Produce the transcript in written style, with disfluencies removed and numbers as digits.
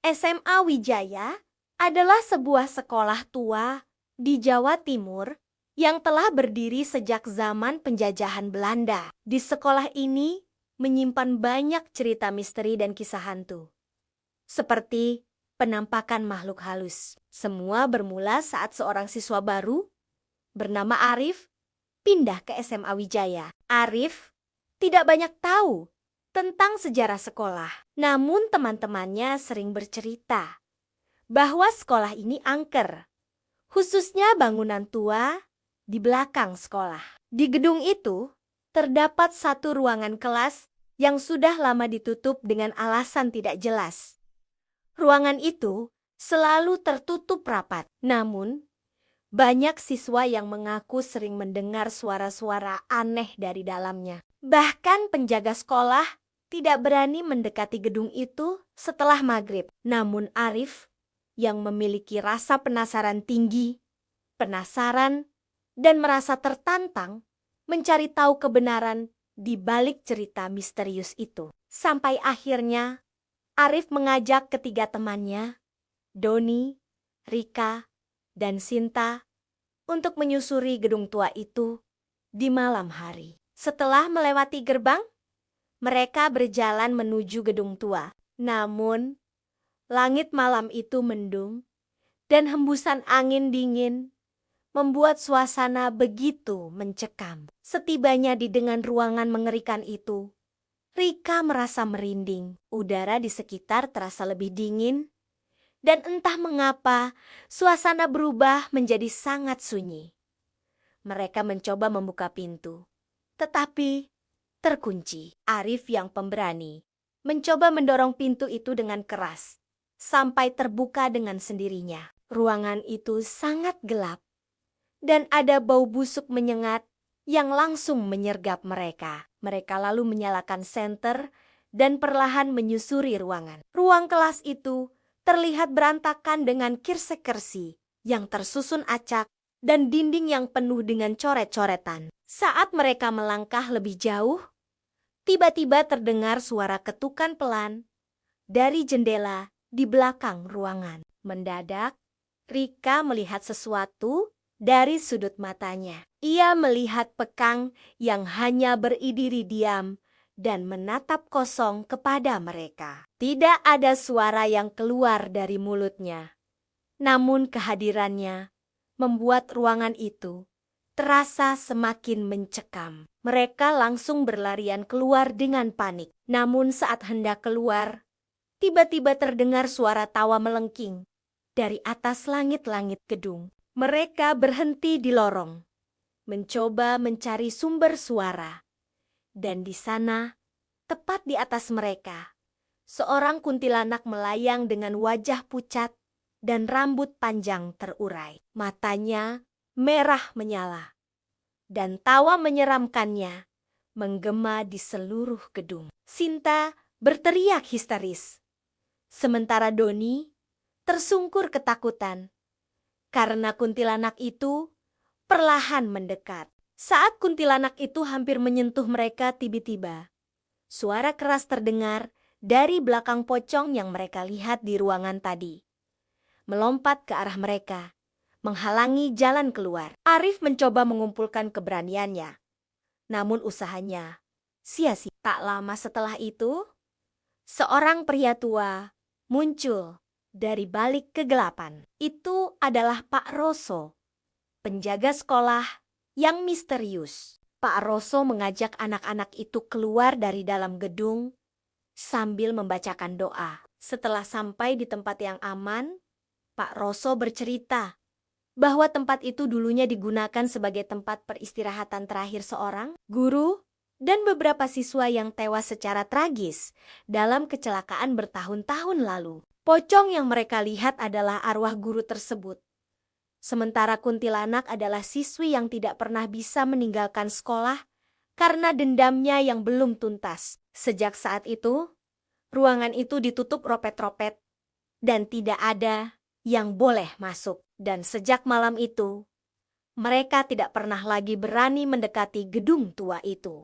SMA Wijaya adalah sebuah sekolah tua di Jawa Timur yang telah berdiri sejak zaman penjajahan Belanda. Di sekolah ini menyimpan banyak cerita misteri dan kisah hantu, seperti penampakan makhluk halus. Semua bermula saat seorang siswa baru bernama Arif pindah ke SMA Wijaya. Arif tidak banyak tahu tentang sejarah sekolah, namun teman-temannya sering bercerita bahwa sekolah ini angker, khususnya bangunan tua di belakang sekolah. Di gedung itu terdapat satu ruangan kelas yang sudah lama ditutup dengan alasan tidak jelas. Ruangan itu selalu tertutup rapat, namun banyak siswa yang mengaku sering mendengar suara-suara aneh dari dalamnya. Bahkan penjaga sekolah tidak berani mendekati gedung itu setelah maghrib. Namun Arif yang memiliki rasa penasaran tinggi, penasaran dan merasa tertantang mencari tahu kebenaran di balik cerita misterius itu. Sampai akhirnya Arif mengajak ketiga temannya, Doni, Rika, dan Sinta, untuk menyusuri gedung tua itu di malam hari. Setelah melewati gerbang, mereka berjalan menuju gedung tua. Namun, langit malam itu mendung dan hembusan angin dingin membuat suasana begitu mencekam. Setibanya di dengan ruangan mengerikan itu, Rika merasa merinding. Udara di sekitar terasa lebih dingin, dan entah mengapa suasana berubah menjadi sangat sunyi. Mereka mencoba membuka pintu, tetapi terkunci. Arif yang pemberani mencoba mendorong pintu itu dengan keras, sampai terbuka dengan sendirinya. Ruangan itu sangat gelap, dan ada bau busuk menyengat yang langsung menyergap mereka. Mereka lalu menyalakan senter dan perlahan menyusuri ruangan. Ruang kelas itu terlihat berantakan dengan kirsek-kersi yang tersusun acak dan dinding yang penuh dengan coret-coretan. Saat mereka melangkah lebih jauh, tiba-tiba terdengar suara ketukan pelan dari jendela di belakang ruangan. Mendadak, Rika melihat sesuatu dari sudut matanya. Ia melihat Pekang yang hanya berdiri diam dan menatap kosong kepada mereka. Tidak ada suara yang keluar dari mulutnya. Namun kehadirannya membuat ruangan itu terasa semakin mencekam. Mereka langsung berlarian keluar dengan panik. Namun saat hendak keluar, tiba-tiba terdengar suara tawa melengking dari atas langit-langit gedung. Mereka berhenti di lorong, mencoba mencari sumber suara. Dan di sana, tepat di atas mereka, seorang kuntilanak melayang dengan wajah pucat dan rambut panjang terurai. Matanya merah menyala, dan tawa menyeramkannya menggema di seluruh gedung. Sinta berteriak histeris, sementara Doni tersungkur ketakutan karena kuntilanak itu perlahan mendekat. Saat kuntilanak itu hampir menyentuh mereka, tiba-tiba suara keras terdengar dari belakang pocong yang mereka lihat di ruangan tadi, melompat ke arah mereka, menghalangi jalan keluar. Arif mencoba mengumpulkan keberaniannya, namun usahanya sia-sia. Tak lama setelah itu, seorang pria tua muncul dari balik kegelapan. Itu adalah Pak Roso, penjaga sekolah yang misterius. Pak Roso mengajak anak-anak itu keluar dari dalam gedung sambil membacakan doa. Setelah sampai di tempat yang aman, Pak Roso bercerita bahwa tempat itu dulunya digunakan sebagai tempat peristirahatan terakhir seorang guru dan beberapa siswa yang tewas secara tragis dalam kecelakaan bertahun-tahun lalu. Pocong yang mereka lihat adalah arwah guru tersebut. Sementara kuntilanak adalah siswi yang tidak pernah bisa meninggalkan sekolah karena dendamnya yang belum tuntas. Sejak saat itu, ruangan itu ditutup ropet-ropet dan tidak ada yang boleh masuk. Dan sejak malam itu, mereka tidak pernah lagi berani mendekati gedung tua itu.